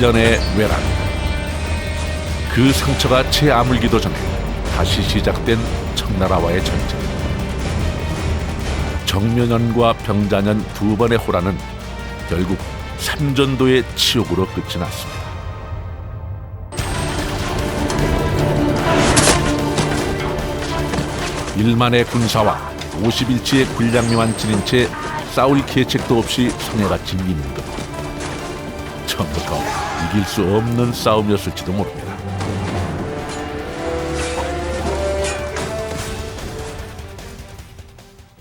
1년의 외란. 그 상처가 채 아물기도 전에 다시 시작된 청나라와의 전쟁. 정묘년과 병자년 두 번의 호란은 결국 삼전도의 치욕으로 끝이 났습니다. 일만의 군사와 50일치의 군량미만 지닌 채 싸울 계책도 없이 성에 갇힌 임금. 처음부터 이길 수 없는 싸움이었을지도 모릅니다.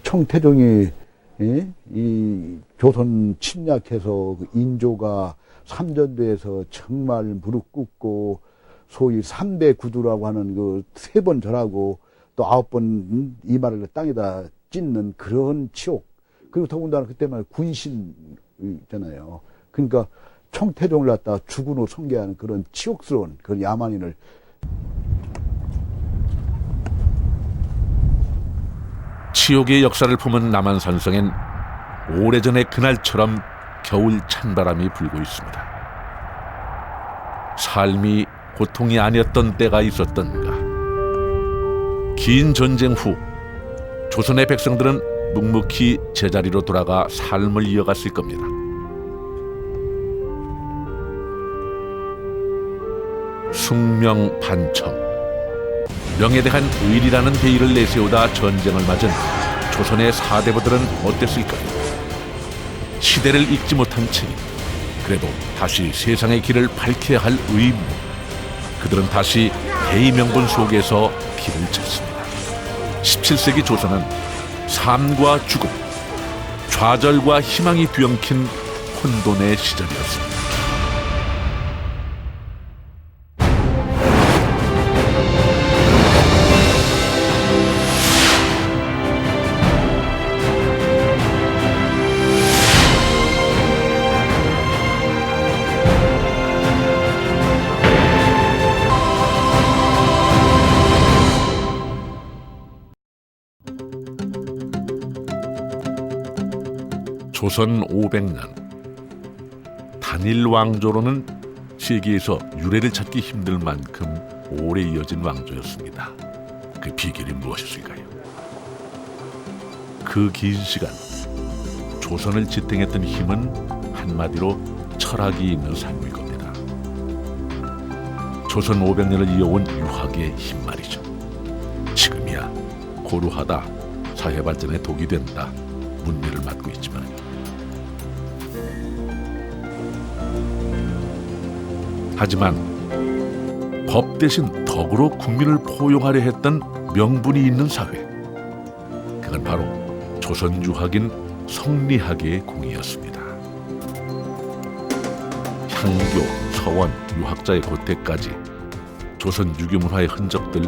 청태종이 이 조선 침략해서 그 인조가 삼전도에서 정말 무릎 꿇고 소위 3대 구두라고 하는 그 3번 절하고 또 9번 이마를 땅에다 찢는 그런 치욕. 그리고 더군다나 그때만 군신 있잖아요. 그러니까 청태종을 갖다 죽은후 성계하는 그런 치욕스러운 그런 야만인을. 치욕의 역사를 품은 남한산성엔 오래전의 그날처럼 겨울 찬바람이 불고 있습니다. 삶이 고통이 아니었던 때가 있었던가. 긴 전쟁 후 조선의 백성들은 묵묵히 제자리로 돌아가 삶을 이어갔을 겁니다. 숙명반청. 명에 대한 의리라는 베일을 내세우다 전쟁을 맞은 조선의 사대부들은 어땠을까요? 시대를 읽지 못한 책임, 그래도 다시 세상의 길을 밝혀야 할 의무. 그들은 다시 대의명분 속에서 길을 찾습니다. 17세기 조선은 삶과 죽음, 좌절과 희망이 뒤엉킨 혼돈의 시절이었습니다. 조선 500년. 단일 왕조로는 세계에서 유례를 찾기 힘들 만큼 오래 이어진 왕조였습니다. 그 비결이 무엇이었을까요? 그 긴 시간 조선을 지탱했던 힘은 한마디로 철학이 있는 삶일 겁니다. 조선 500년을 이어온 유학의 힘 말이죠. 지금이야 고루하다, 사회 발전에 독이 된다, 문매를 맞고 있지만 하지만 법 대신 덕으로 국민을 포용하려 했던 명분이 있는 사회. 그건 바로 조선 유학인 성리학의 공이었습니다. 향교, 서원, 유학자의 고택까지 조선 유교 문화의 흔적들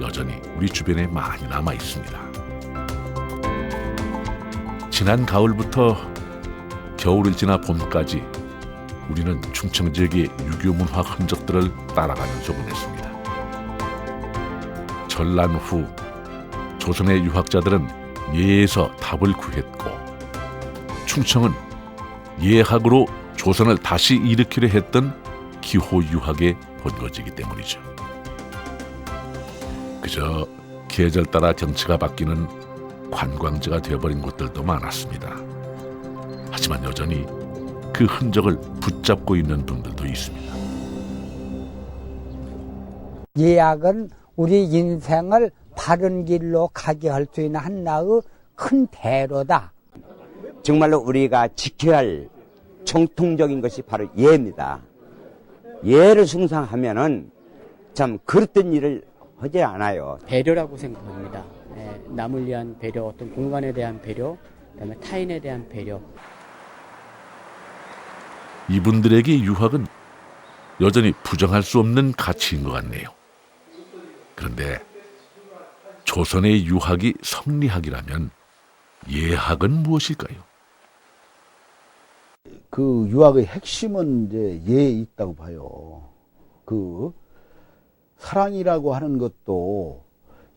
여전히 우리 주변에 많이 남아 있습니다. 지난 가을부터 겨울을 지나 봄까지 우리는 충청 지역의 유교 문화 흔적들을 따라가면서 보냈습니다. 전란 후 조선의 유학자들은 예에서 답을 구했고 충청은 예학으로 조선을 다시 일으키려 했던 기호 유학의 본거지이기 때문이죠. 그저 계절 따라 경치가 바뀌는 관광지가 되어버린 곳들도 많았습니다. 하지만 여전히 그 흔적을 붙잡고 있는 분들도 있습니다. 예약은 우리 인생을 바른 길로 가게 할 수 있는 하나의 큰 대로다. 정말로 우리가 지켜야 할 정통적인 것이 바로 예입니다. 예를 숭상하면은 참 그릇된 일을 하지 않아요. 배려라고 생각합니다. 남을 위한 배려, 어떤 공간에 대한 배려, 그다음에 타인에 대한 배려. 이분들에게 유학은 여전히 부정할 수 없는 가치인 것 같네요. 그런데 조선의 유학이 성리학이라면 예학은 무엇일까요? 그 유학의 핵심은 이제 예에 있다고 봐요. 그 사랑이라고 하는 것도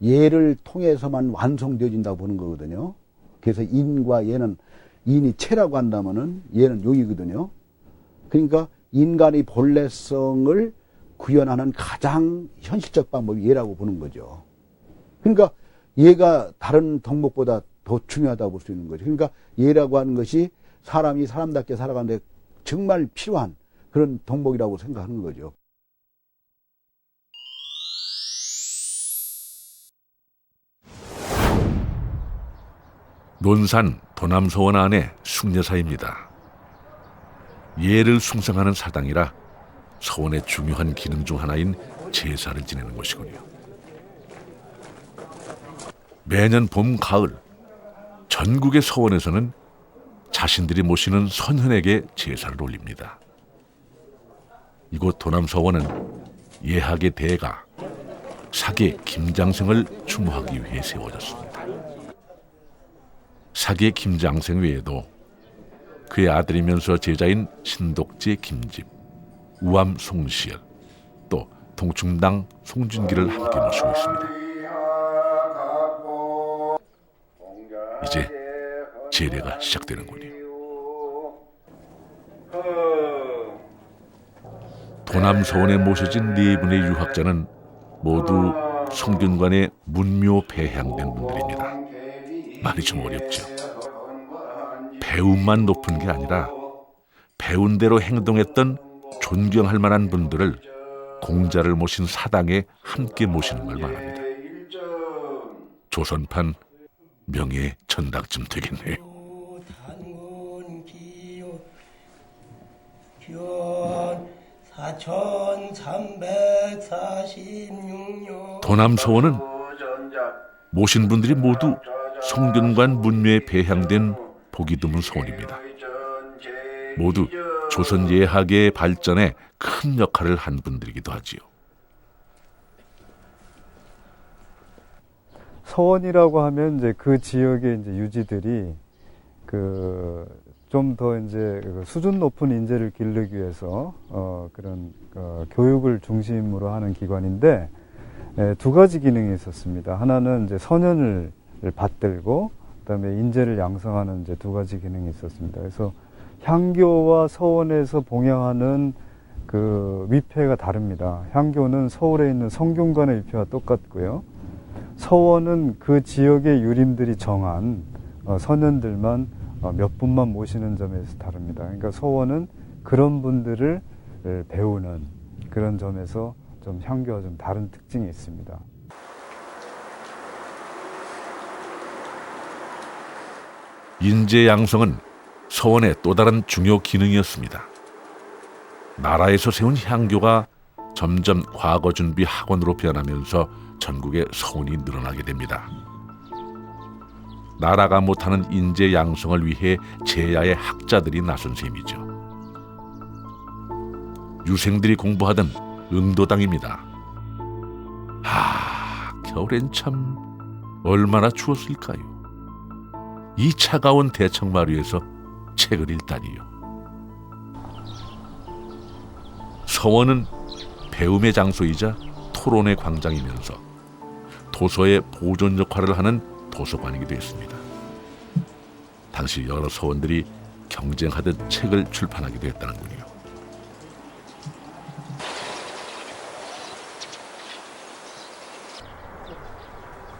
예를 통해서만 완성되어진다고 보는 거거든요. 그래서 인과 예는, 인이 체라고 한다면은 예는 용이거든요. 그러니까 인간의 본래성을 구현하는 가장 현실적 방법이 얘라고 보는 거죠. 그러니까 얘가 다른 덕목보다 더 중요하다고 볼 수 있는 거죠. 그러니까 얘라고 하는 것이 사람이 사람답게 살아가는데 정말 필요한 그런 덕목이라고 생각하는 거죠. 논산 도남서원 안의 숭례사입니다. 예를 숭상하는 사당이라 서원의 중요한 기능 중 하나인 제사를 지내는 곳이군요. 매년 봄, 가을 전국의 서원에서는 자신들이 모시는 선현에게 제사를 올립니다. 이곳 도남서원은 예학의 대가 사계 김장생을 추모하기 위해 세워졌습니다. 사계 김장생 외에도 그의 아들이면서 제자인 신독제 김집, 우암 송시열, 또 동충당 송준기를 함께 모시고 있습니다. 이제 제례가 시작되는군요. 도남서원에 모셔진 네 분의 유학자는 모두 성균관의 문묘 배향된 분들입니다. 말이 좀 어렵죠. 배움만 높은 게 아니라 배운 대로 행동했던 존경할 만한 분들을 공자를 모신 사당에 함께 모시는 걸 말합니다. 조선판 명예 전당쯤 되겠네요. 도남서원은 모신 분들이 모두 성균관 문묘에 배향된 보기 드문 서원입니다. 모두 조선 예학의 발전에 큰 역할을 한 분들이기도 하지요. 서원이라고 하면 이제 그 지역의 이제 유지들이 좀 더 이제 수준 높은 인재를 기르기 위해서 그런 교육을 중심으로 하는 기관인데 두 가지 기능이 있었습니다. 하나는 이제 선현을 받들고 그다음에 인재를 양성하는 이제 두 가지 기능이 있었습니다. 그래서 향교와 서원에서 봉양하는 그 위패가 다릅니다. 향교는 서울에 있는 성균관의 위패와 똑같고요. 서원은 그 지역의 유림들이 정한 선현들만 몇 분만 모시는 점에서 다릅니다. 그러니까 서원은 그런 분들을 배우는 그런 점에서 좀 향교와 좀 다른 특징이 있습니다. 인재 양성은 서원의 또 다른 중요 기능이었습니다. 나라에서 세운 향교가 점점 과거 준비 학원으로 변하면서 전국에 서원이 늘어나게 됩니다. 나라가 못하는 인재 양성을 위해 제야의 학자들이 나선 셈이죠. 유생들이 공부하던 응도당입니다. 겨울엔 참 얼마나 추웠을까요? 이 차가운 대청마 위에서 책을 읽다니요. 서원은 배움의 장소이자 토론의 광장이면서 도서의 보존 역할을 하는 도서관이기도 했습니다. 당시 여러 서원들이 경쟁하듯 책을 출판하기도 했다는군요.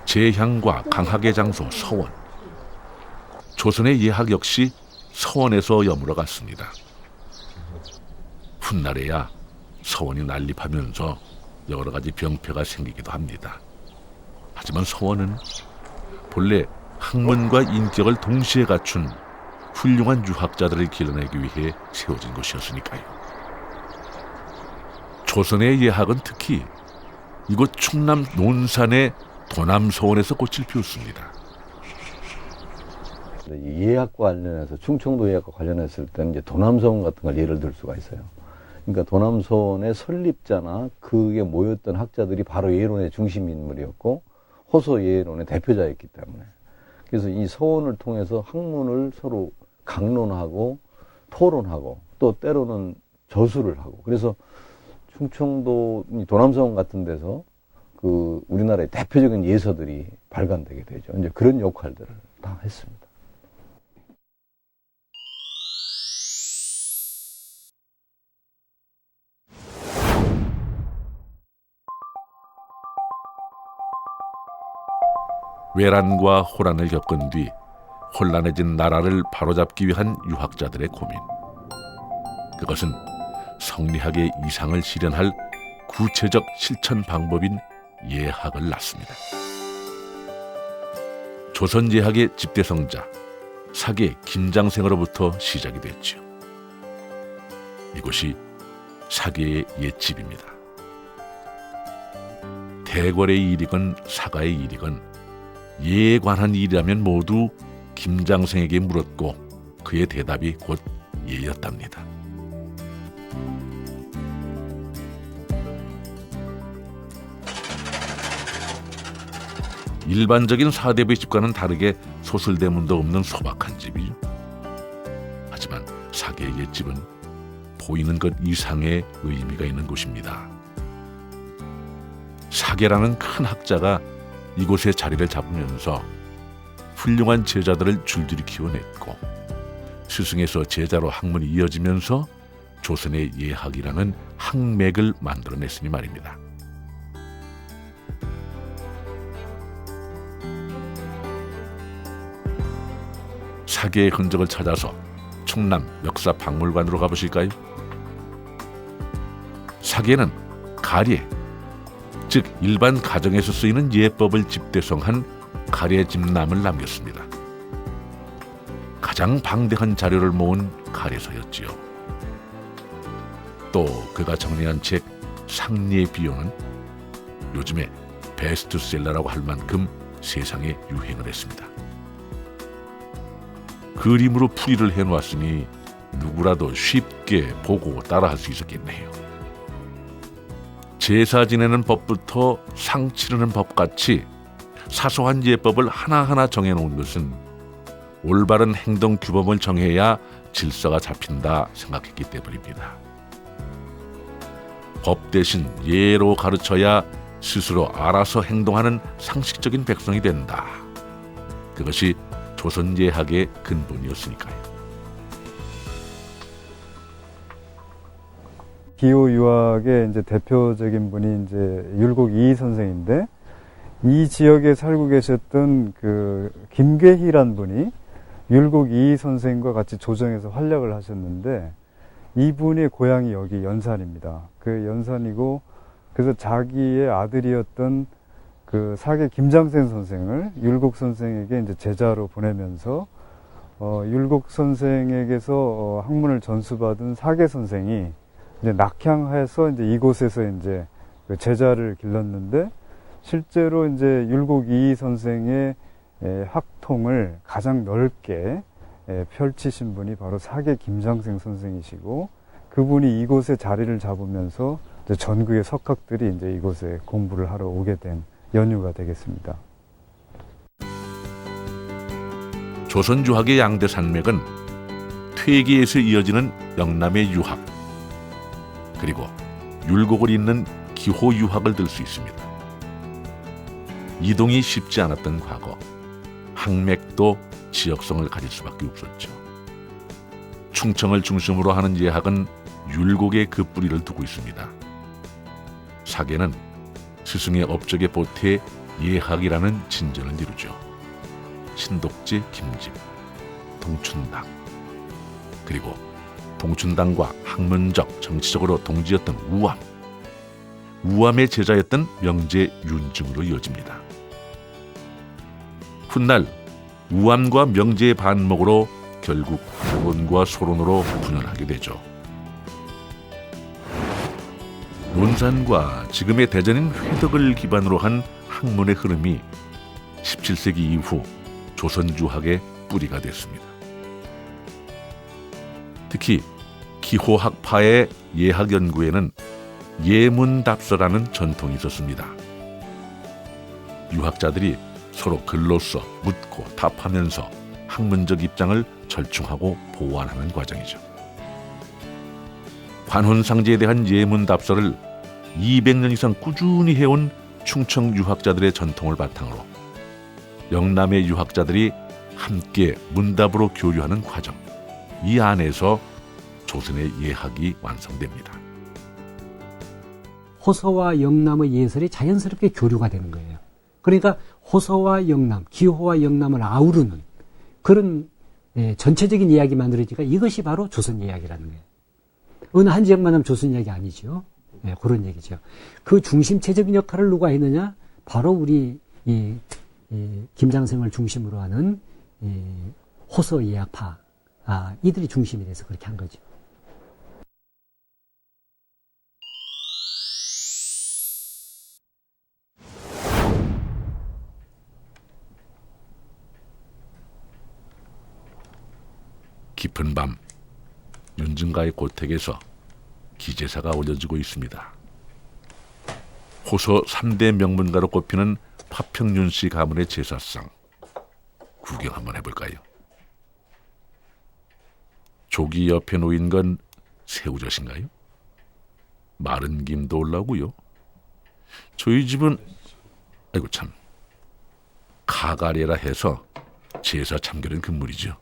제향과 강학의 장소 서원. 조선의 예학 역시 서원에서 여물어 갔습니다. 훗날에야 서원이 난립하면서 여러 가지 병폐가 생기기도 합니다. 하지만 서원은 본래 학문과 인격을 동시에 갖춘 훌륭한 유학자들을 길러내기 위해 세워진 곳이었으니까요. 조선의 예학은 특히 이곳 충남 논산의 도남서원에서 꽃을 피웠습니다. 예학과 관련해서 충청도 예학과 관련했을 때는 이제 도남서원 같은 걸 예를 들 수가 있어요. 그러니까 도남서원의 설립자나 그게 모였던 학자들이 바로 예론의 중심 인물이었고 호소 예론의 대표자였기 때문에 그래서 이 서원을 통해서 학문을 서로 강론하고 토론하고 또 때로는 저술을 하고 그래서 충청도 도남서원 같은 데서 그 우리나라의 대표적인 예서들이 발간되게 되죠. 이제 그런 역할들을 다 했습니다. 외란과 호란을 겪은 뒤 혼란해진 나라를 바로잡기 위한 유학자들의 고민. 그것은 성리학의 이상을 실현할 구체적 실천 방법인 예학을 낳습니다. 조선 예학의 집대성자 사계 김장생으로부터 시작이 됐지요. 이곳이 사계의 옛집입니다. 대궐의 일이건 사가의 일이건 예에 관한 일이라면 모두 김장생에게 물었고 그의 대답이 곧 예였답니다. 일반적인 사대부의 집과는 다르게 소슬대문도 없는 소박한 집이죠. 하지만 사계의 옛집은 보이는 것 이상의 의미가 있는 곳입니다. 사계라는 큰 학자가 이곳에 자리를 잡으면서 훌륭한 제자들을 줄줄이 키워냈고 스승에서 제자로 학문이 이어지면서 조선의 예학이라는 학맥을 만들어냈으니 말입니다. 사계의 흔적을 찾아서 충남 역사박물관으로 가보실까요? 사계는 가례, 즉 일반 가정에서 쓰이는 예법을 집대성한 가례집남을 남겼습니다. 가장 방대한 자료를 모은 가례서였지요. 또 그가 정리한 책 상리의 비유는 요즘에 베스트셀러라고 할 만큼 세상에 유행을 했습니다. 그림으로 풀이를 해놓았으니 누구라도 쉽게 보고 따라할 수 있었겠네요. 제사 지내는 법부터 상 치르는 법같이 사소한 예법을 하나하나 정해놓은 것은 올바른 행동 규범을 정해야 질서가 잡힌다 생각했기 때문입니다. 법 대신 예로 가르쳐야 스스로 알아서 행동하는 상식적인 백성이 된다. 그것이 조선 예학의 근본이었으니까요. 기호 유학의 이제 대표적인 분이 이제 율곡 이희 선생인데, 이 지역에 살고 계셨던 그 김괴희란 분이 율곡 이희 선생과 같이 조정에서 활약을 하셨는데, 이분의 고향이 여기 연산입니다. 그 연산이고, 그래서 자기의 아들이었던 그 사계 김장생 선생을 율곡 선생에게 이제 제자로 보내면서 율곡 선생에게서 학문을 전수받은 사계 선생이 이제 낙향해서 이제 이곳에서 이제 그 제자를 길렀는데, 실제로 이제 율곡 이희 선생의 학통을 가장 넓게 펼치신 분이 바로 사계 김장생 선생이시고, 그분이 이곳에 자리를 잡으면서 이제 전국의 석학들이 이제 이곳에 공부를 하러 오게 된 연유가 되겠습니다. 조선 유학의 양대 산맥은 퇴계에서 이어지는 영남의 유학, 그리고 율곡을 잇는 기호 유학을 들 수 있습니다. 이동이 쉽지 않았던 과거, 학맥도 지역성을 가질 수밖에 없었죠. 충청을 중심으로 하는 예학은 율곡에 그 뿌리를 두고 있습니다. 사계는 스승의 업적에 보태 예학이라는 진전을 이루죠. 신독지 김집, 동춘당, 그리고 동춘당과 학문적, 정치적으로 동지였던 우암, 우암의 제자였던 명제 윤증으로 이어집니다. 훗날 우암과 명제의 반목으로 결국 논과 소론으로 분열하게 되죠. 논산과 지금의 대전인 회덕을 기반으로 한 학문의 흐름이 17세기 이후 조선 유학의 뿌리가 됐습니다. 특히 기호학파의 예학 연구에는 예문답서라는 전통이 있었습니다. 유학자들이 서로 글로써 묻고 답하면서 학문적 입장을 절충하고 보완하는 과정이죠. 관혼상제에 대한 예문답서를 200년 이상 꾸준히 해온 충청 유학자들의 전통을 바탕으로 영남의 유학자들이 함께 문답으로 교류하는 과정, 이 안에서 조선의 예학이 완성됩니다. 호서와 영남의 예설이 자연스럽게 교류가 되는 거예요. 그러니까 호서와 영남, 기호와 영남을 아우르는 그런 전체적인 이야기 만들어지니까 이것이 바로 조선 이야기라는 거예요. 어느 한 지역만 하면 조선 이야기 아니죠. 그런 얘기죠. 그 중심체적인 역할을 누가 했느냐? 바로 우리 김장생을 중심으로 하는 호서 예약파 이들이 중심이 돼서 그렇게 한 거죠. 깊은 밤 윤증가의 고택에서 기제사가 올려지고 있습니다. 호서 3대 명문가로 꼽히는 파평윤 씨 가문의 제사상 구경 한번 해볼까요? 조기 옆에 놓인 건 새우젓인가요? 마른 김도 올라오고요. 저희 집은 아이고 참 가가래라 해서 제사 참결은 금물이죠.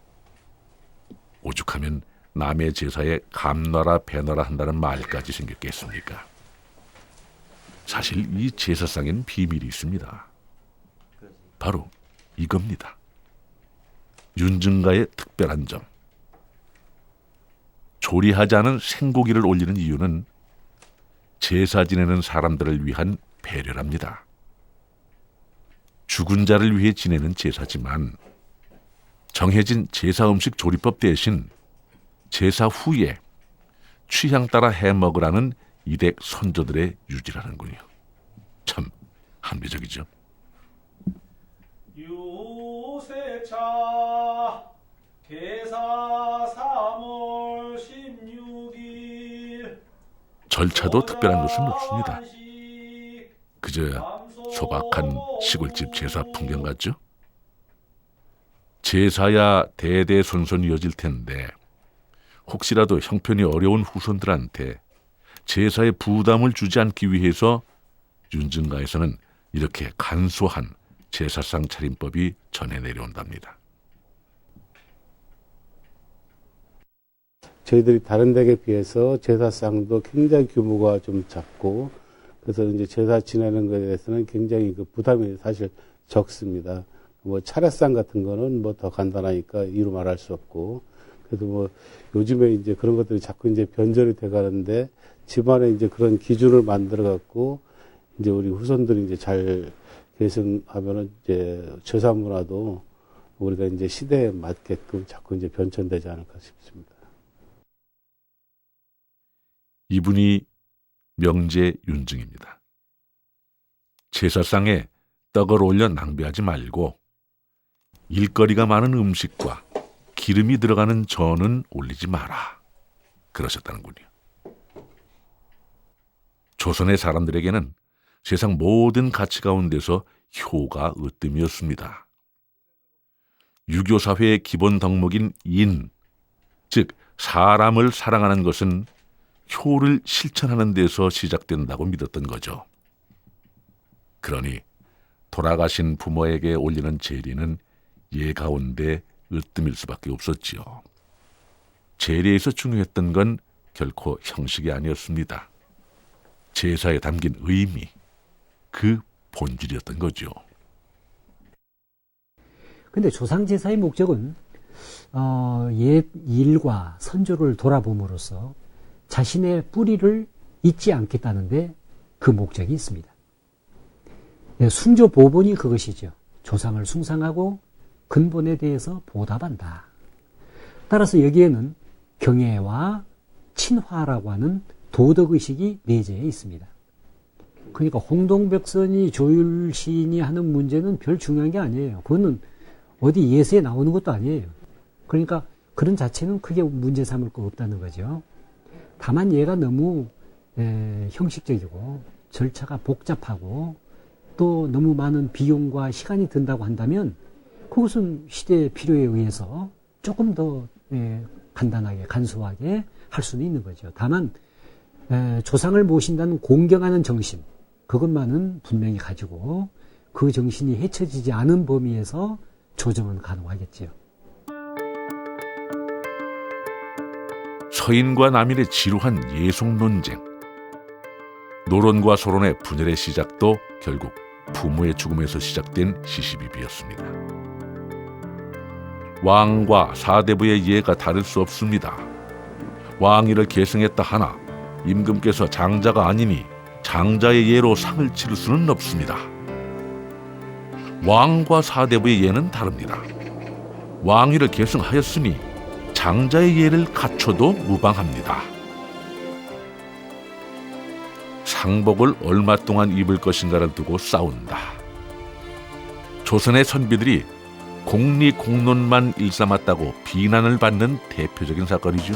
오죽하면 남의 제사에 감놔라 배놔라 한다는 말까지 생겼겠습니까? 사실 이 제사상에는 비밀이 있습니다. 바로 이겁니다. 윤증가의 특별한 점. 조리하지 않은 생고기를 올리는 이유는 제사 지내는 사람들을 위한 배려랍니다. 죽은 자를 위해 지내는 제사지만 정해진 제사 음식 조리법 대신 제사 후에 취향 따라 해먹으라는 이댁 선조들의 유지라는군요. 참 합리적이죠. 유세차 개사 3월 16일 절차도 특별한 것은 없습니다. 그저 소박한 시골집 제사 풍경 같죠? 제사야 대대손손 이어질 텐데 혹시라도 형편이 어려운 후손들한테 제사에 부담을 주지 않기 위해서 윤증가에서는 이렇게 간소한 제사상 차림법이 전해 내려온답니다. 저희들이 다른 댁에 비해서 제사상도 굉장히 규모가 좀 작고 그래서 이제 제사 지내는 것에 대해서는 굉장히 그 부담이 사실 적습니다. 뭐 차례상 같은 거는 뭐 더 간단하니까 이루 말할 수 없고 그래도 뭐 요즘에 이제 그런 것들이 자꾸 이제 변절이 돼 가는데 집안에 이제 그런 기준을 만들어 갖고 이제 우리 후손들이 이제 잘 계승하면은 이제 제사 문화도 우리가 이제 시대에 맞게끔 자꾸 이제 변천되지 않을까 싶습니다. 이분이 명제 윤증입니다. 제사상에 떡을 올려 낭비하지 말고 일거리가 많은 음식과 기름이 들어가는 전은 올리지 마라. 그러셨다는군요. 조선의 사람들에게는 세상 모든 가치 가운데서 효가 으뜸이었습니다. 유교사회의 기본 덕목인 인, 즉 사람을 사랑하는 것은 효를 실천하는 데서 시작된다고 믿었던 거죠. 그러니 돌아가신 부모에게 올리는 제리는 예 가운데 으뜸일 수밖에 없었지요. 제리에서 중요했던 건 결코 형식이 아니었습니다. 제사에 담긴 의미, 그 본질이었던 거죠. 근데 조상제사의 목적은 옛 일과 선조를 돌아봄으로써 자신의 뿌리를 잊지 않겠다는데 그 목적이 있습니다. 숭조 보본이 그것이죠. 조상을 숭상하고 근본에 대해서 보답한다. 따라서 여기에는 경애와 친화라고 하는 도덕의식이 내재해 있습니다. 그러니까 홍동백선이 조율시인이 하는 문제는 별 중요한 게 아니에요. 그거는 어디 예서에 나오는 것도 아니에요. 그러니까 그런 자체는 크게 문제 삼을 거 없다는 거죠. 다만 얘가 너무 형식적이고 절차가 복잡하고 또 너무 많은 비용과 시간이 든다고 한다면 그것은 시대의 필요에 의해서 조금 더 간단하게 간소하게 할 수는 있는 거죠. 다만 조상을 모신다는 공경하는 정신 그것만은 분명히 가지고 그 정신이 헤쳐지지 않은 범위에서 조정은 가능하겠지요. 서인과 남인의 지루한 예속 논쟁, 노론과 소론의 분열의 시작도 결국 부모의 죽음에서 시작된 시시비비였습니다. 왕과 사대부의 예가 다를 수 없습니다. 왕위를 계승했다 하나 임금께서 장자가 아니니 장자의 예로 상을 치를 수는 없습니다. 왕과 사대부의 예는 다릅니다. 왕위를 계승하였으니 장자의 예를 갖춰도 무방합니다. 상복을 얼마 동안 입을 것인가를 두고 싸운다. 조선의 선비들이 공리공론만 일삼았다고 비난을 받는 대표적인 사건이죠.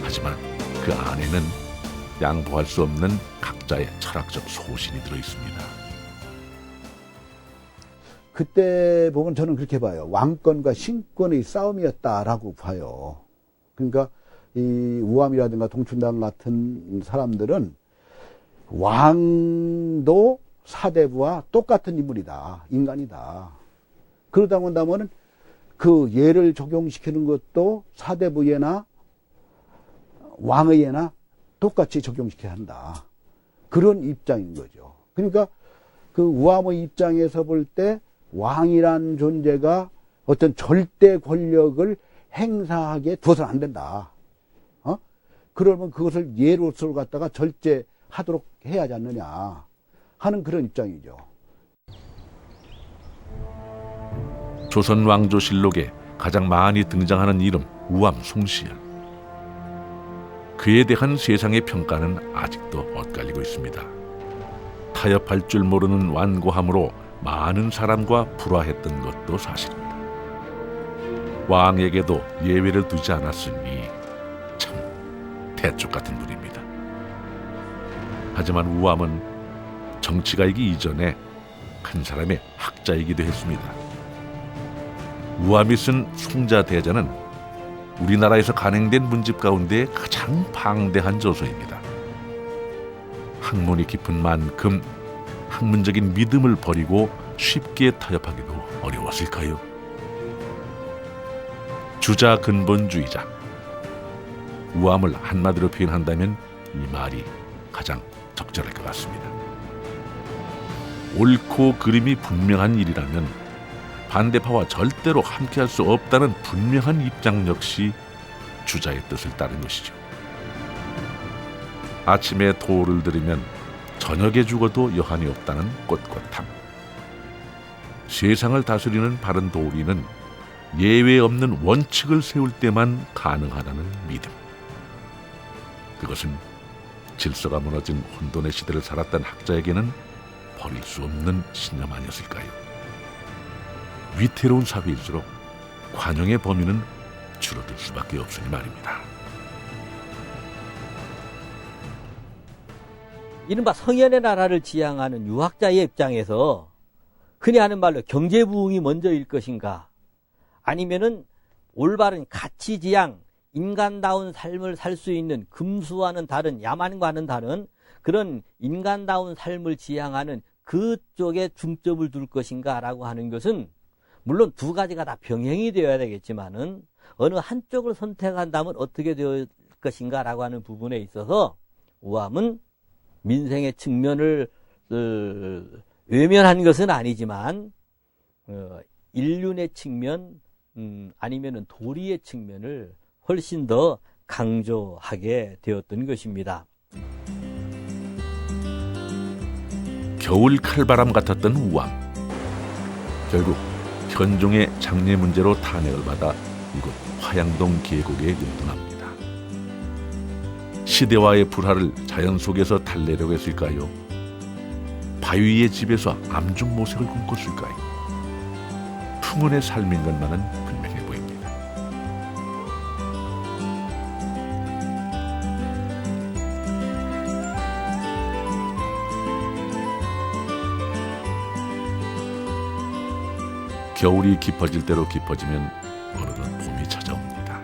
하지만 그 안에는 양보할 수 없는 각자의 철학적 소신이 들어있습니다. 그때 보면 저는 그렇게 봐요. 왕권과 신권의 싸움이었다라고 봐요. 그러니까 이 우암이라든가 동춘당 같은 사람들은 왕도 사대부와 똑같은 인물이다. 인간이다. 그러다 본다면 그 예를 적용시키는 것도 사대부 예나 왕의 예나 똑같이 적용시켜야 한다. 그런 입장인 거죠. 그러니까 그 우암의 입장에서 볼 때 왕이란 존재가 어떤 절대 권력을 행사하게 두어서는 안 된다. 그러면 그것을 예로서 갖다가 절제하도록 해야 하지 않느냐 하는 그런 입장이죠. 조선 왕조실록에 가장 많이 등장하는 이름 우암 송시연. 그에 대한 세상의 평가는 아직도 엇갈리고 있습니다. 타협할 줄 모르는 완고함으로 많은 사람과 불화했던 것도 사실입니다. 왕에게도 예외를 두지 않았으니 참 대쪽 같은 분입니다. 하지만 우암은 정치가이기 이전에 큰 사람의 학자이기도 했습니다. 우암이 쓴 송자대자는 우리나라에서 간행된 문집 가운데 가장 방대한 저서입니다. 학문이 깊은 만큼 학문적인 믿음을 버리고 쉽게 타협하기도 어려웠을까요? 주자 근본주의자. 우암을 한마디로 표현한다면 이 말이 가장 적절할 것 같습니다. 옳고 그름이 분명한 일이라면 반대파와 절대로 함께할 수 없다는 분명한 입장 역시 주자의 뜻을 따른 것이죠. 아침에 도를 들으면 저녁에 죽어도 여한이 없다는 꼿꼿함. 세상을 다스리는 바른 도리는 예외 없는 원칙을 세울 때만 가능하다는 믿음. 그것은 질서가 무너진 혼돈의 시대를 살았던 학자에게는 버릴 수 없는 신념 아니었을까요? 위태로운 사회일수록 관용의 범위는 줄어들 수밖에 없으니 말입니다. 이른바 성현의 나라를 지향하는 유학자의 입장에서 흔히 하는 말로 경제 부흥이 먼저일 것인가, 아니면은 올바른 가치 지향, 인간다운 삶을 살 수 있는 금수와는 다른, 야만과는 다른 그런 인간다운 삶을 지향하는 그쪽에 중점을 둘 것인가라고 하는 것은 물론 두 가지가 다 병행이 되어야 되겠지만은 어느 한쪽을 선택한다면 어떻게 될 것인가라고 하는 부분에 있어서 우암은 민생의 측면을 외면한 것은 아니지만 인륜의 측면 아니면은 도리의 측면을 훨씬 더 강조하게 되었던 것입니다. 겨울 칼바람 같았던 우암. 결국 현종의 장례 문제로 탄핵을 받아 이곳 화양동 계곡에 용둔합니다. 시대와의 불화를 자연 속에서 달래려고 했을까요? 바위의 집에서 암중모색을 꿈꿨을까요? 풍운의 삶인 것만은 분명해 보입니다. 겨울이 깊어질 대로 깊어지면 어느덧 봄이 찾아옵니다.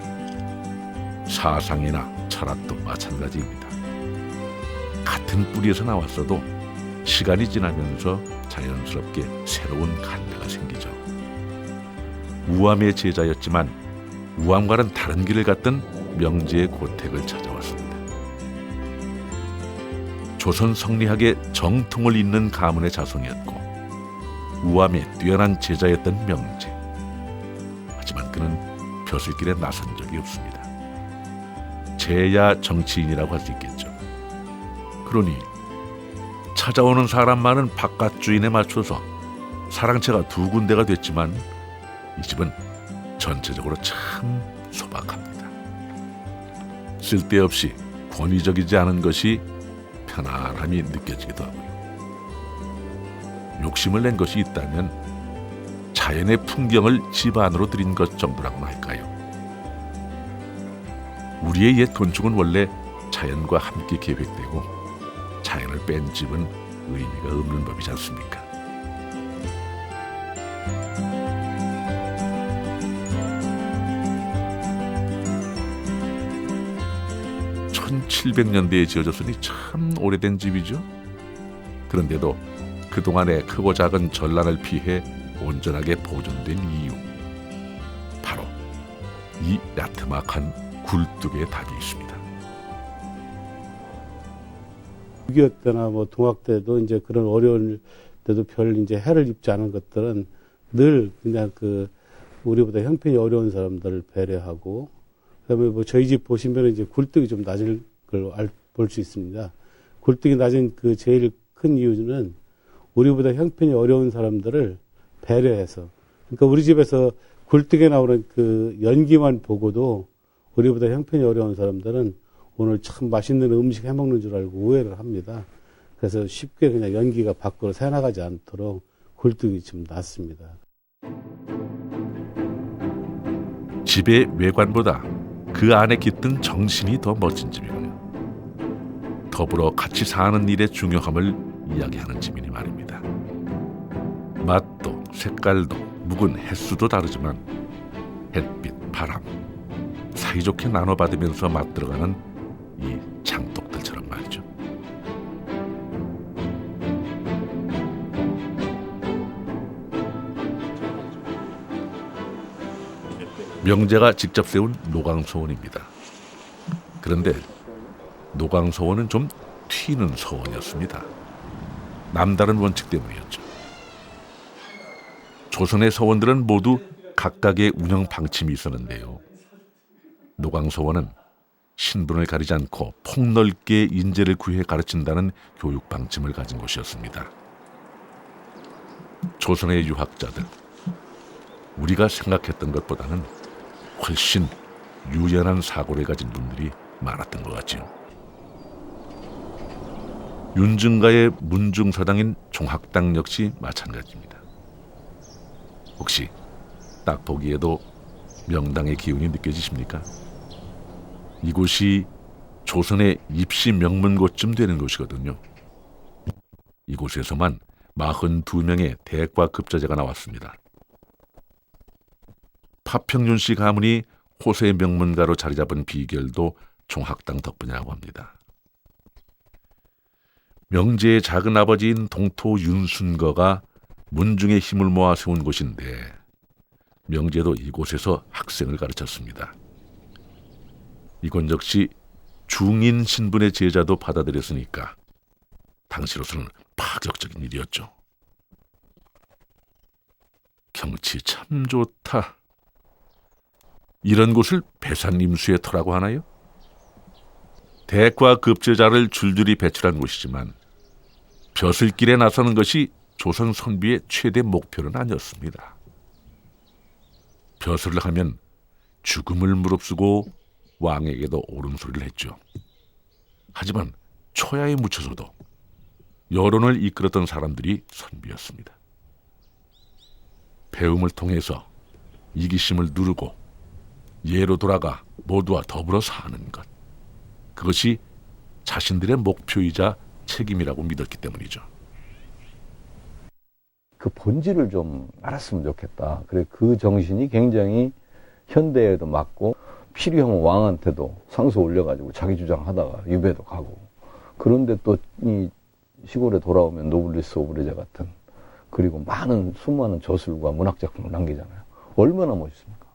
사상이나 철학도 마찬가지입니다. 같은 뿌리에서 나왔어도 시간이 지나면서 자연스럽게 새로운 갈래가 생기죠. 우암의 제자였지만 우암과는 다른 길을 갔던 명제의 고택을 찾아왔습니다. 조선 성리학의 정통을 잇는 가문의 자손이었고 우암에 뛰어난 제자였던 명제. 하지만 그는 벼슬길에 나선 적이 없습니다. 제야 정치인이라고 할 수 있겠죠. 그러니 찾아오는 사람만은 바깥 주인에 맞춰서 사랑채가 2군데가 됐지만 이 집은 전체적으로 참 소박합니다. 쓸데없이 권위적이지 않은 것이 편안함이 느껴지기도 하고요. 욕심을 낸 것이 있다면 자연의 풍경을 집 안으로 들인 것 정도라고나 할까요? 우리의 옛 건축은 원래 자연과 함께 계획되고 자연을 뺀 집은 의미가 없는 법이지 않습니까? (1700년대에) 지어졌으니 참 오래된 집이죠. 그런데도 그동안의 크고 작은 전란을 피해 온전하게 보존된 이유, 바로 이 야트막한 굴뚝의 답이 있습니다. 6.25 때나 뭐 동학 때도 이제 그런 어려울 때도 별 이제 해를 입지 않은 것들은 늘 그냥 그 우리보다 형편이 어려운 사람들을 배려하고, 그다음에 뭐 저희 집 보시면 이제 굴뚝이 좀 낮은 걸 볼 수 있습니다. 굴뚝이 낮은 그 제일 큰 이유는 우리보다 형편이 어려운 사람들을 배려해서, 그러니까 우리 집에서 굴뚝에 나오는 그 연기만 보고도 우리보다 형편이 어려운 사람들은 오늘 참 맛있는 음식 해먹는 줄 알고 오해를 합니다. 그래서 쉽게 그냥 연기가 밖으로 새나가지 않도록 굴뚝이 좀 낮습니다. 집의 외관보다 그 안에 깃든 정신이 더 멋진 집이군요. 더불어 같이 사는 일의 중요함을 이야기하는 집이니 말입니다. 맛도 색깔도 묵은 횟수도 다르지만 햇빛, 바람 사이좋게 나눠받으면서 맛들어가는 이 장독들처럼 말이죠. 명제가 직접 세운 노광소원입니다. 그런데 노광소원은 좀 튀는 서원이었습니다. 남다른 원칙 때문이었죠. 조선의 서원들은 모두 각각의 운영 방침이 있었는데요. 노광소원은 신분을 가리지 않고 폭넓게 인재를 구해 가르친다는 교육 방침을 가진 곳이었습니다. 조선의 유학자들, 우리가 생각했던 것보다는 훨씬 유연한 사고를 가진 분들이 많았던 것 같지요. 윤증가의 문중서당인 종학당 역시 마찬가지입니다. 혹시 딱 보기에도 명당의 기운이 느껴지십니까? 이곳이 조선의 입시 명문고쯤 되는 곳이거든요. 이곳에서만 42명의 대과 급자제가 나왔습니다. 파평윤씨 가문이 호세 명문가로 자리 잡은 비결도 종학당 덕분이라고 합니다. 명제의 작은 아버지인 동토 윤순거가 문중의 힘을 모아 세운 곳인데 명제도 이곳에서 학생을 가르쳤습니다. 이곳 역시 중인 신분의 제자도 받아들였으니까 당시로서는 파격적인 일이었죠. 경치 참 좋다. 이런 곳을 배산임수의 터라고 하나요? 대과 급제자를 줄줄이 배출한 곳이지만 벼슬길에 나서는 것이 조선 선비의 최대 목표는 아니었습니다. 벼슬을 하면 죽음을 무릅쓰고 왕에게도 옳은 소리를 했죠. 하지만 초야에 묻혀서도 여론을 이끌었던 사람들이 선비였습니다. 배움을 통해서 이기심을 누르고 예로 돌아가 모두와 더불어 사는 것, 그것이 자신들의 목표이자 책임이라고 믿었기 때문이죠. 그 본질을 좀 알았으면 좋겠다. 그래, 그 정신이 굉장히 현대에도 맞고 필요하면 왕한테도 상소 올려가지고 자기 주장하다가 유배도 가고, 그런데 또 이 시골에 돌아오면 노블리스 오브레제 같은, 그리고 많은 수많은 저술과 문학 작품을 남기잖아요. 얼마나 멋있습니까?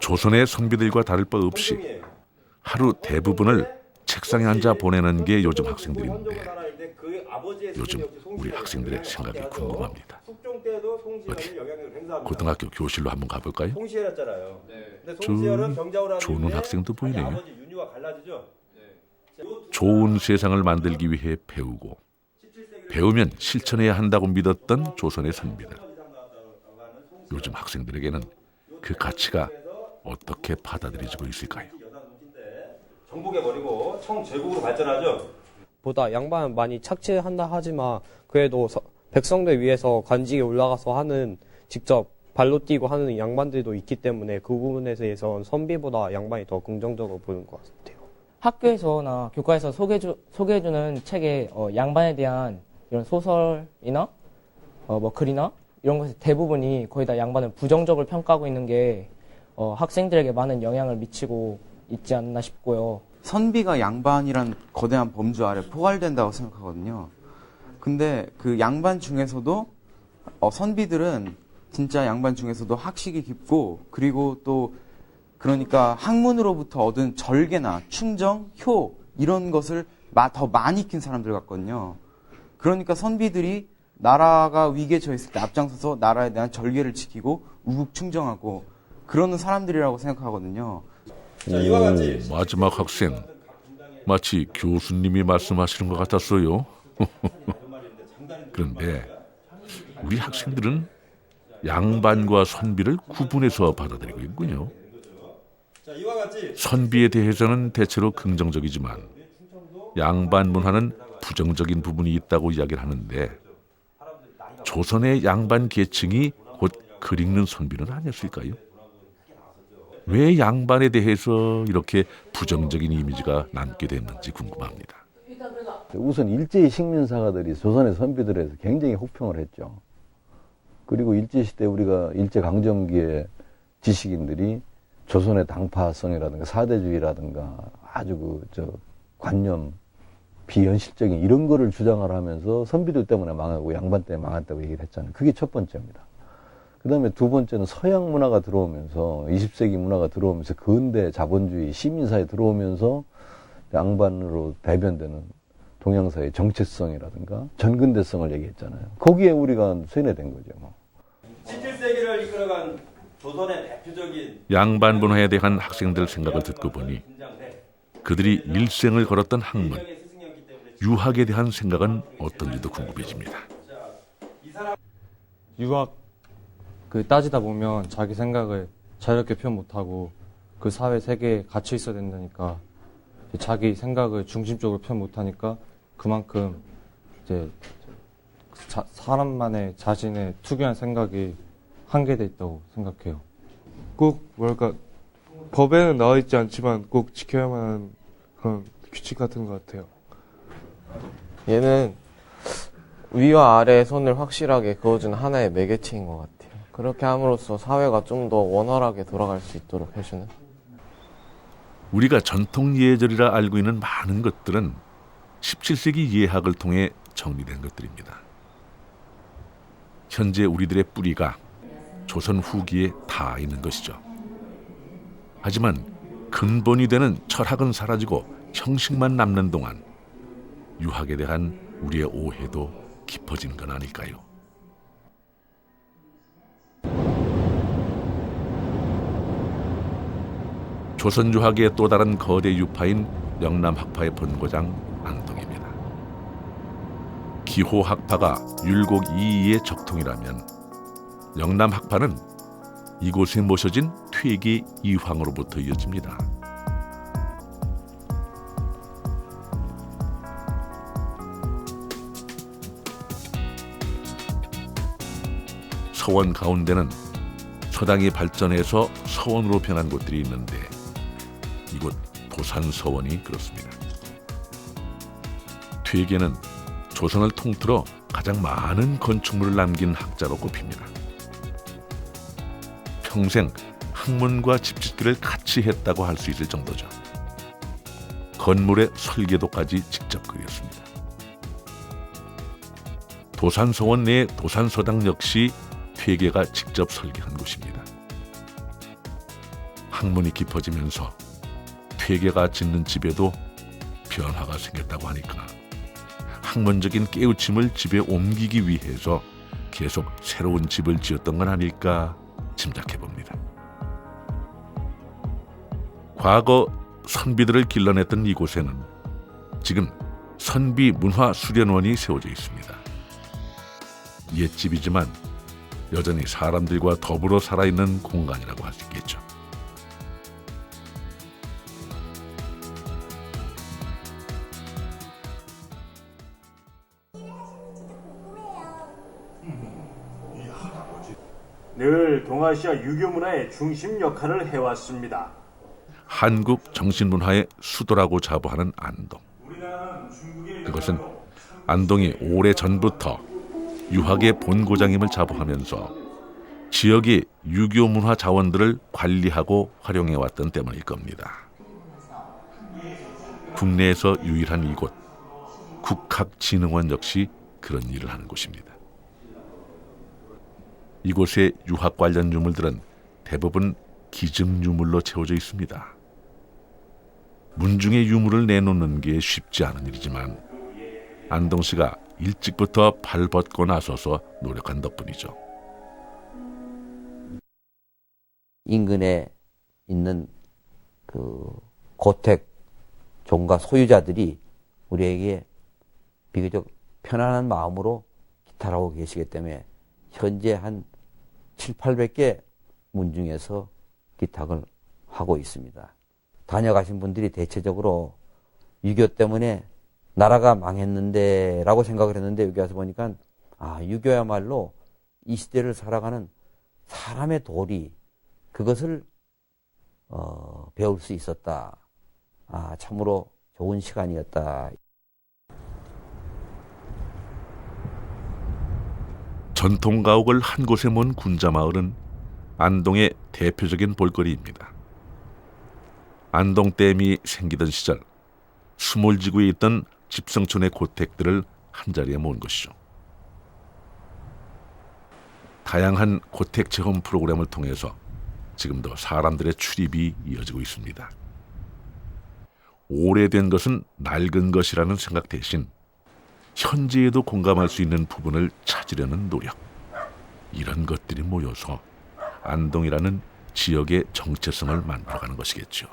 조선의 선비들과 다를 바 없이 하루 대부분을 책상에 앉아 보내는 게 요즘 학생들인데 요즘 우리 학생들의 생각이 궁금합니다. 어디 고등학교 교실로 한번 가볼까요? 저기 조는 학생도 보이네요. 좋은 세상을 만들기 위해 배우고 배우면 실천해야 한다고 믿었던 조선의 선비들. 요즘 학생들에게는 그 가치가 어떻게 받아들여지고 있을까요? 정복해버리고 청제국으로 발전하죠. 보다 양반 많이 착취한다 하지만 그래도 백성들 위해서 관직에 올라가서 하는 직접 발로 뛰고 하는 양반들도 있기 때문에 그 부분에 대해서 선비보다 양반이 더 긍정적으로 보는 것 같아요. 학교에서나 교과에서 소개해주는 책에 양반에 대한 이런 소설이나 뭐 글이나 이런 것의 대부분이 거의 다 양반을 부정적으로 평가하고 있는 게 학생들에게 많은 영향을 미치고 있지 않나 싶고요. 선비가 양반이란 거대한 범주 아래 포괄된다고 생각하거든요. 근데 그 양반 중에서도 선비들은 진짜 양반 중에서도 학식이 깊고 그리고 또 그러니까 학문으로부터 얻은 절개나 충정, 효 이런 것을 더 많이 익힌 사람들 같거든요. 그러니까 선비들이 나라가 위기에 처했을 때 앞장서서 나라에 대한 절개를 지키고 우국충정하고 그러는 사람들이라고 생각하거든요. 마지막 학생 마치 교수님이 말씀하시는 것 같았어요. 그런데 우리 학생들은 양반과 선비를 구분해서 받아들이고 있군요. 선비에 대해서는 대체로 긍정적이지만 양반 문화는 부정적인 부분이 있다고 이야기를 하는데 조선의 양반 계층이 곧 글 읽는 선비는 아니었을까요? 왜 양반에 대해서 이렇게 부정적인 이미지가 남게 됐는지 궁금합니다. 우선 일제의 식민사가들이 조선의 선비들에서 굉장히 혹평을 했죠. 그리고 일제시대 우리가 일제강점기에 지식인들이 조선의 당파성이라든가 사대주의라든가 아주 관념, 비현실적인 이런 거를 주장을 하면서 선비들 때문에 망하고 양반 때문에 망했다고 얘기를 했잖아요. 그게 첫 번째입니다. 그 다음에 두 번째는 서양 문화가 들어오면서 20세기 문화가 들어오면서 근대 자본주의 시민사회 들어오면서 양반으로 대변되는 동양사의 정체성이라든가 전근대성을 얘기했잖아요. 거기에 우리가 세뇌된 거죠. 17세기를 이끌어간 조선의 대표적인 양반 문화에 대한 학생들 생각을 듣고 보니 그들이 일생을 걸었던 학문, 유학에 대한 생각은 어떤지도 궁금해집니다. 유학 따지다 보면 자기 생각을 자유롭게 표현 못하고 그 사회 세계에 갇혀 있어야 된다니까 자기 생각을 중심적으로 표현 못하니까 그만큼 이제 사람만의 자신의 특유한 생각이 한계돼 있다고 생각해요. 꼭 뭐랄까 법에는 나와 있지 않지만 꼭 지켜야만 하는 그런 규칙 같은 것 같아요. 얘는 위와 아래의 선을 확실하게 그어주는 하나의 매개체인 것 같아요. 그렇게 함으로써 사회가 좀 더 원활하게 돌아갈 수 있도록 해주는. 우리가 전통 예절이라 알고 있는 많은 것들은 17세기 예학을 통해 정리된 것들입니다. 현재 우리들의 뿌리가 조선 후기에 다 있는 것이죠. 하지만 근본이 되는 철학은 사라지고 형식만 남는 동안 유학에 대한 우리의 오해도 깊어진 건 아닐까요? 조선 유학의 또 다른 거대 유파인 영남학파의 본고장 안동입니다. 기호학파가 율곡 이이의 적통이라면 영남학파는 이곳에 모셔진 퇴계 이황으로부터 이어집니다. 서원 가운데는 서당이 발전해서 서원으로 변한 곳들이 있는데 이곳 도산서원이 그렇습니다. 퇴계는 조선을 통틀어 가장 많은 건축물을 남긴 학자로 꼽힙니다. 평생 학문과 집짓기를 같이 했다고 할 수 있을 정도죠. 건물의 설계도까지 직접 그렸습니다. 도산서원 내 도산서당 역시 퇴계가 직접 설계한 곳입니다. 학문이 깊어지면서 퇴계가 짓는 집에도 변화가 생겼다고 하니까 학문적인 깨우침을 집에 옮기기 위해서 계속 새로운 집을 지었던 건 아닐까 짐작해 봅니다. 과거 선비들을 길러냈던 이곳에는 지금 선비문화수련원이 세워져 있습니다. 옛집이지만 여전히 사람들과 더불어 살아있는 공간이라고 할 수 있겠죠. 늘 동아시아 유교 문화의 중심 역할을 해왔습니다. 한국 정신문화의 수도라고 자부하는 안동. 그것은 안동이 오래전부터 유학의 본고장임을 자부하면서 지역의 유교 문화 자원들을 관리하고 활용해왔던 때문일 겁니다. 국내에서 유일한 이곳, 국학진흥원 역시 그런 일을 하는 곳입니다. 이곳의 유학 관련 유물들은 대부분 기증 유물로 채워져 있습니다. 문중의 유물을 내놓는 게 쉽지 않은 일이지만 안동시가 일찍부터 발벗고 나서서 노력한 덕분이죠. 인근에 있는 그 고택 종가 소유자들이 우리에게 비교적 편안한 마음으로 기타를 하고 계시기 때문에 현재 한 700~800개 문중에서 기탁을 하고 있습니다. 다녀가신 분들이 대체적으로 유교 때문에 나라가 망했는데 라고 생각을 했는데 여기 와서 보니까 유교야말로 이 시대를 살아가는 사람의 도리, 그것을 배울 수 있었다. 참으로 좋은 시간이었다. 전통가옥을 한 곳에 모은 군자마을은 안동의 대표적인 볼거리입니다. 안동댐이 생기던 시절 수몰지구에 있던 집성촌의 고택들을 한자리에 모은 것이죠. 다양한 고택 체험 프로그램을 통해서 지금도 사람들의 출입이 이어지고 있습니다. 오래된 것은 낡은 것이라는 생각 대신 현재에도 공감할 수 있는 부분을 찾으려는 노력, 이런 것들이 모여서 안동이라는 지역의 정체성을 만들어가는 것이겠죠.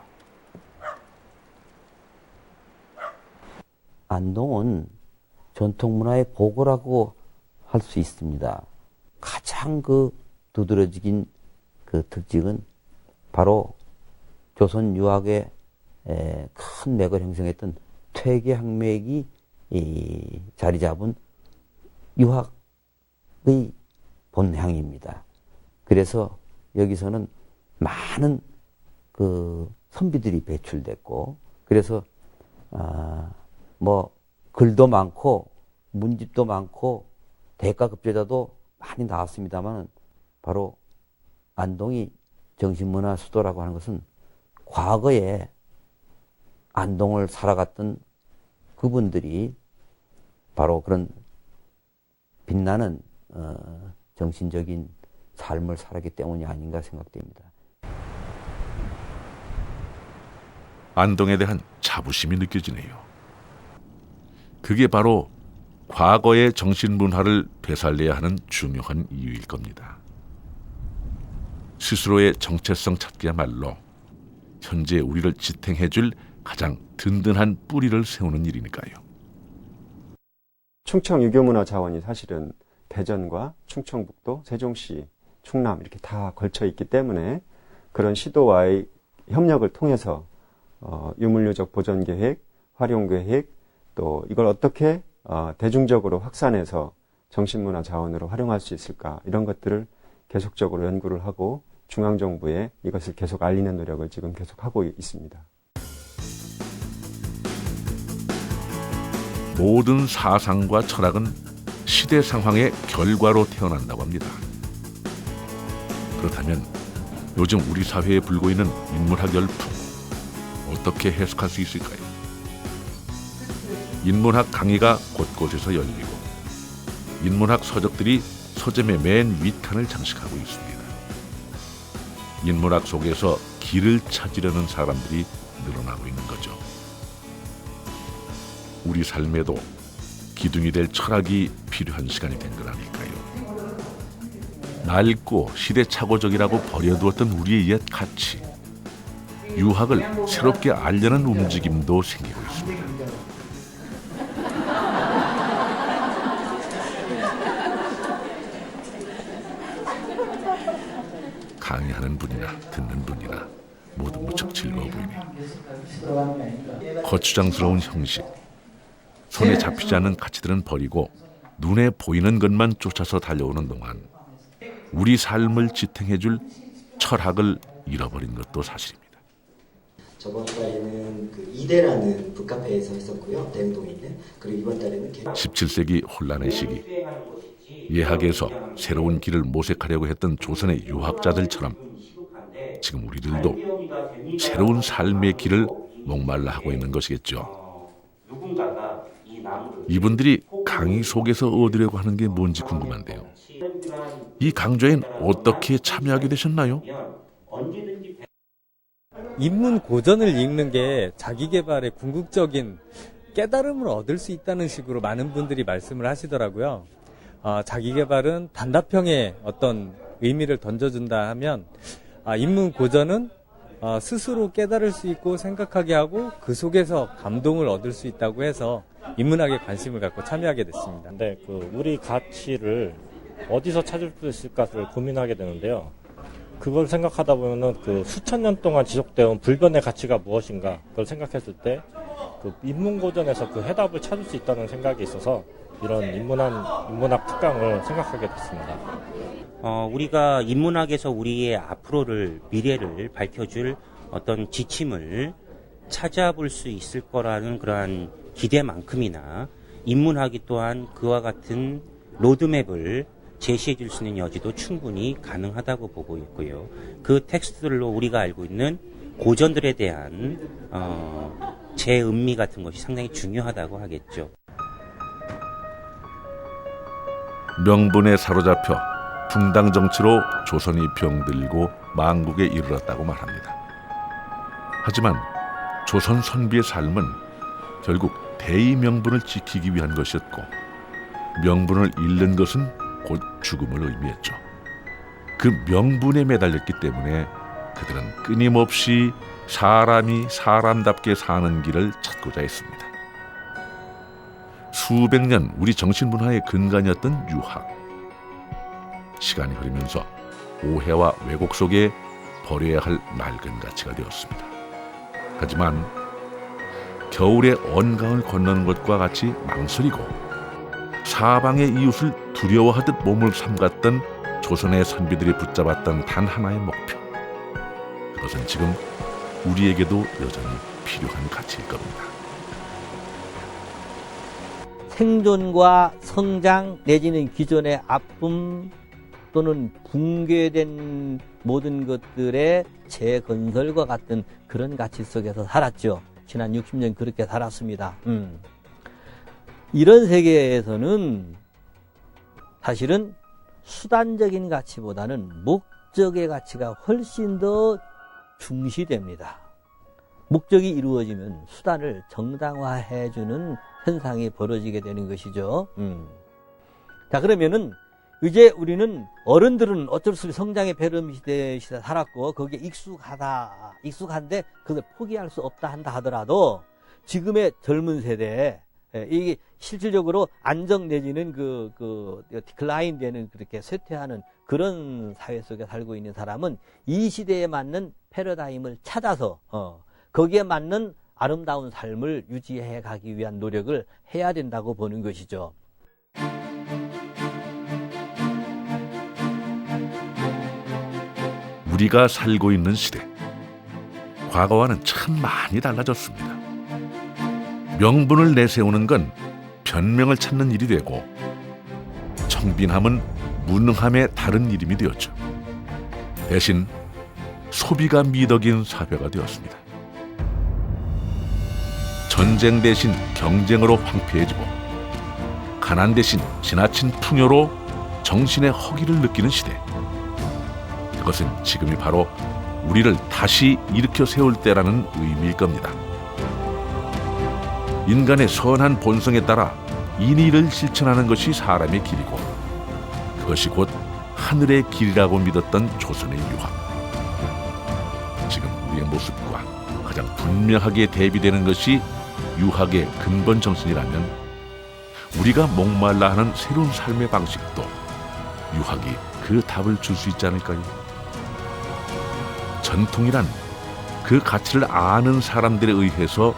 안동은 전통문화의 보고라고 할 수 있습니다. 가장 두드러진 특징은 바로 조선 유학의 큰 맥을 형성했던 퇴계학맥이 자리 잡은 유학의 본향입니다. 그래서 여기서는 많은 선비들이 배출됐고, 그래서 글도 많고 문집도 많고 대가급제자도 많이 나왔습니다만, 바로 안동이 정신문화 수도라고 하는 것은 과거에 안동을 살아갔던 그분들이 바로 그런 빛나는 정신적인 삶을 살았기 때문이 아닌가 생각됩니다. 안동에 대한 자부심이 느껴지네요. 그게 바로 과거의 정신문화를 되살려야 하는 중요한 이유일 겁니다. 스스로의 정체성 찾기야말로 현재 우리를 지탱해줄 가장 든든한 뿌리를 세우는 일이니까요. 충청 유교문화자원이 사실은 대전과 충청북도, 세종시, 충남 이렇게 다 걸쳐 있기 때문에 그런 시도와의 협력을 통해서 유물유적 보존계획, 활용계획, 또 이걸 어떻게 대중적으로 확산해서 정신문화자원으로 활용할 수 있을까, 이런 것들을 계속적으로 연구를 하고 중앙정부에 이것을 계속 알리는 노력을 지금 계속하고 있습니다. 모든 사상과 철학은 시대 상황의 결과로 태어난다고 합니다. 그렇다면 요즘 우리 사회에 불고 있는 인문학 열풍, 어떻게 해석할 수 있을까요? 인문학 강의가 곳곳에서 열리고 인문학 서적들이 서점의 맨 윗칸을 장식하고 있습니다. 인문학 속에서 길을 찾으려는 사람들이 늘어나고 있는 거죠. 우리 삶에도 기둥이 될 철학이 필요한 시간이 된 건 아닐까요? 낡고 시대착오적이라고 버려두었던 우리의 옛 가치, 유학을 새롭게 알려는 움직임도 생기고 있습니다. 강의하는 분이나 듣는 분이나 모두 무척 즐거워 보이네요. 거추장스러운 형식, 손에 잡히지 않는 가치들은 버리고 눈에 보이는 것만 쫓아서 달려오는 동안 우리 삶을 지탱해줄 철학을 잃어버린 것도 사실입니다. 저번 달에는 그 이대라는 북카페에서 했었고요. 대흥동에 있는. 그리고 이번 달에는 17세기 혼란의 시기, 예학에서 새로운 길을 모색하려고 했던 조선의 유학자들처럼 지금 우리들도 새로운 삶의 길을 목말라 하고 있는 것이겠죠. 이분들이 강의 속에서 얻으려고 하는 게 뭔지 궁금한데요. 이 강좌엔 어떻게 참여하게 되셨나요? 인문 고전을 읽는 게 자기 개발에 궁극적인 깨달음을 얻을 수 있다는 식으로 많은 분들이 말씀을 하시더라고요. 자기 개발은 단답형의 어떤 의미를 던져준다 하면 인문 고전은 스스로 깨달을 수 있고 생각하게 하고 그 속에서 감동을 얻을 수 있다고 해서 인문학에 관심을 갖고 참여하게 됐습니다. 네, 우리 가치를 어디서 찾을 수 있을까를 고민하게 되는데요. 그걸 생각하다 보면은 수천 년 동안 지속되어 불변의 가치가 무엇인가 그걸 생각했을 때 인문고전에서 그 해답을 찾을 수 있다는 생각이 있어서 이런 인문학 특강을 생각하게 됐습니다. 우리가 인문학에서 우리의 앞으로를 미래를 밝혀줄 어떤 지침을 찾아볼 수 있을 거라는 그러한 기대만큼이나 인문학이 또한 그와 같은 로드맵을 제시해 줄 수 있는 여지도 충분히 가능하다고 보고 있고요. 그 텍스트들로 우리가 알고 있는 고전들에 대한 재음미 같은 것이 상당히 중요하다고 하겠죠. 명분에 사로잡혀 붕당 정치로 조선이 병들고 망국에 이르렀다고 말합니다. 하지만 조선 선비의 삶은 결국 대의 명분을 지키기 위한 것이었고 명분을 잃는 것은 곧 죽음을 의미했죠. 그 명분에 매달렸기 때문에 그들은 끊임없이 사람이 사람답게 사는 길을 찾고자 했습니다. 수백 년 우리 정신문화의 근간이었던 유학. 시간이 흐르면서 오해와 왜곡 속에 버려야 할 낡은 가치가 되었습니다. 하지만 겨울에 언강을 건너는 것과 같이 망설이고 사방의 이웃을 두려워하듯 몸을 삼갔던 조선의 선비들이 붙잡았던 단 하나의 목표. 그것은 지금 우리에게도 여전히 필요한 가치일 겁니다. 생존과 성장 내지는 기존의 아픔 또는 붕괴된 모든 것들의 재건설과 같은 그런 가치 속에서 살았죠. 지난 60년 그렇게 살았습니다. 이런 세계에서는 사실은 수단적인 가치보다는 목적의 가치가 훨씬 더 중시됩니다. 목적이 이루어지면 수단을 정당화해주는 현상이 벌어지게 되는 것이죠. 자, 그러면은 이제 우리는 어른들은 어쩔 수 없이 성장의 배름 시대에 살았고 거기에 익숙한데 그걸 포기할 수 없다 한다 하더라도 지금의 젊은 세대에 이게 실질적으로 안정 내지는 디클라인 되는 그렇게 쇠퇴하는 그런 사회 속에 살고 있는 사람은 이 시대에 맞는 패러다임을 찾아서 거기에 맞는 아름다운 삶을 유지해 가기 위한 노력을 해야 된다고 보는 것이죠. 우리가 살고 있는 시대, 과거와는 참 많이 달라졌습니다. 명분을 내세우는 건 변명을 찾는 일이 되고 청빈함은 무능함의 다른 이름이 되었죠. 대신 소비가 미덕인 사회가 되었습니다. 전쟁 대신 경쟁으로 황폐해지고 가난 대신 지나친 풍요로 정신의 허기를 느끼는 시대. 그것은 지금이 바로 우리를 다시 일으켜 세울 때라는 의미일 겁니다. 인간의 선한 본성에 따라 인의를 실천하는 것이 사람의 길이고 그것이 곧 하늘의 길이라고 믿었던 조선의 유학. 지금 우리의 모습과 가장 분명하게 대비되는 것이 유학의 근본 정신이라면 우리가 목말라 하는 새로운 삶의 방식도 유학이 그 답을 줄 수 있지 않을까요? 전통이란 그 가치를 아는 사람들에 의해서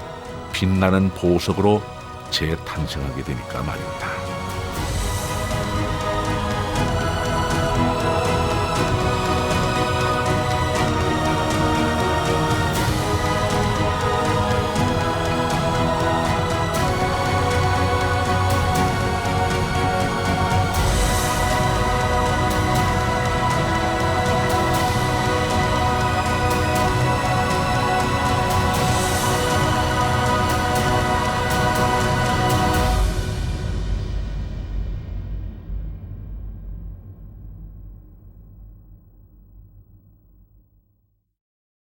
빛나는 보석으로 재탄생하게 되니까 말입니다.